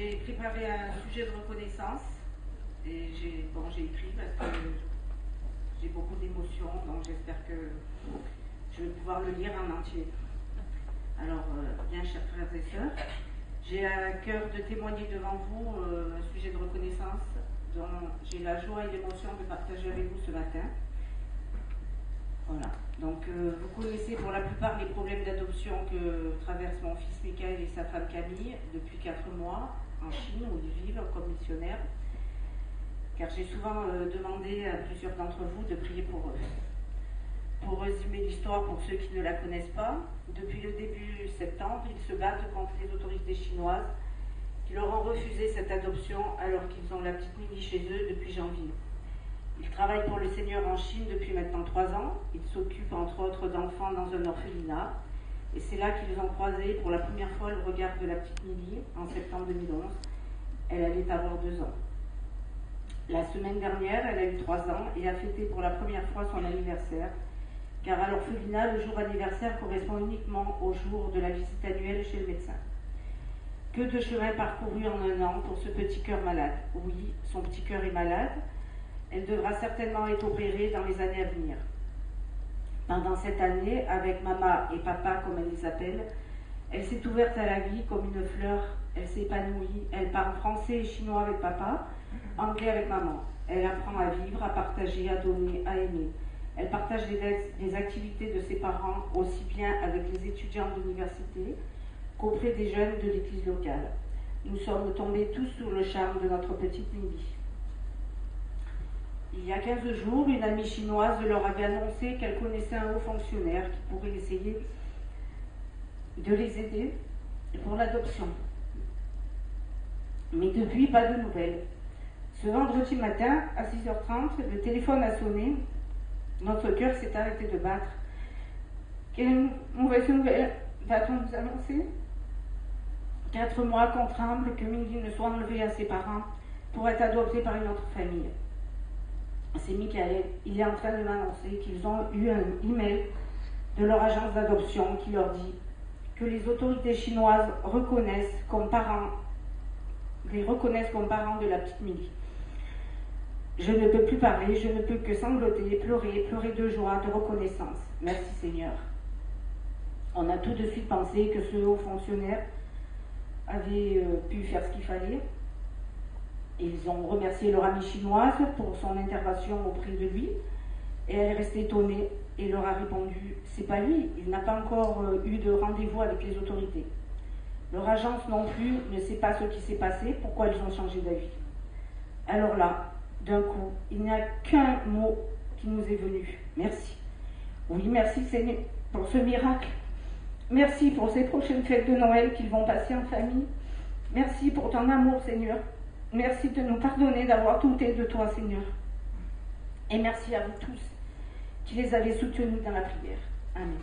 J'ai préparé un sujet de reconnaissance et j'ai écrit parce que j'ai beaucoup d'émotions, donc j'espère que je vais pouvoir le lire en entier. Alors, bien chers frères et sœurs, j'ai à cœur de témoigner devant vous un sujet de reconnaissance dont j'ai la joie et l'émotion de partager avec vous ce matin. Voilà, donc vous connaissez pour la plupart les problèmes d'adoption que traverse mon fils Michael et sa femme Camille depuis 4 mois en Chine où ils vivent comme missionnaires, car j'ai souvent demandé à plusieurs d'entre vous de prier pour eux. Pour résumer l'histoire pour ceux qui ne la connaissent pas, depuis le début septembre, ils se battent contre les autorités chinoises qui leur ont refusé cette adoption alors qu'ils ont la petite Mimi chez eux depuis janvier. Ils travaillent pour le Seigneur en Chine depuis maintenant 3 ans. Ils s'occupent entre autres d'enfants dans un orphelinat. Et c'est là qu'ils ont croisé pour la première fois le regard de la petite Mimi en septembre 2011. Elle allait avoir 2 ans. La semaine dernière, elle a eu 3 ans et a fêté pour la première fois son anniversaire, car à l'orphelinat, le jour anniversaire correspond uniquement au jour de la visite annuelle chez le médecin. Que de chemin parcouru en 1 an pour ce petit cœur malade. Oui, son petit cœur est malade. Elle devra certainement être opérée dans les années à venir. Pendant cette année, avec maman et papa, comme elle les appelle, elle s'est ouverte à la vie comme une fleur. Elle s'épanouit. Elle parle français et chinois avec papa, anglais avec maman. Elle apprend à vivre, à partager, à donner, à aimer. Elle partage les activités de ses parents aussi bien avec les étudiants de l'université qu'auprès des jeunes de l'église locale. Nous sommes tombés tous sous le charme de notre petite Mimi. Il y a 15 jours, une amie chinoise leur avait annoncé qu'elle connaissait un haut fonctionnaire qui pourrait essayer de les aider pour l'adoption. Mais depuis, pas de nouvelles. Ce vendredi matin, à 6h30, le téléphone a sonné. Notre cœur s'est arrêté de battre. Quelle mauvaise nouvelle va-t-on vous annoncer? 4 mois qu'on tremble que Mindy ne soit enlevée à ses parents pour être adoptée par une autre famille. C'est Michael. Il est en train de m'annoncer qu'ils ont eu un email de leur agence d'adoption qui leur dit que les autorités chinoises les reconnaissent comme parents de la petite Mindy. Je ne peux plus parler, je ne peux que sangloter, pleurer de joie, de reconnaissance. Merci Seigneur. On a tout de suite pensé que ce haut fonctionnaire avait pu faire ce qu'il fallait. Ils ont remercié leur amie chinoise pour son intervention auprès de lui. Et elle est restée étonnée et leur a répondu « C'est pas lui, il n'a pas encore eu de rendez-vous avec les autorités. Leur agence non plus ne sait pas ce qui s'est passé, pourquoi ils ont changé d'avis. » Alors là, d'un coup, il n'y a qu'un mot qui nous est venu. Merci. Oui, merci Seigneur pour ce miracle. Merci pour ces prochaines fêtes de Noël qu'ils vont passer en famille. Merci pour ton amour, Seigneur. Merci de nous pardonner d'avoir douté de toi, Seigneur. Et merci à vous tous qui les avez soutenus dans la prière. Amen.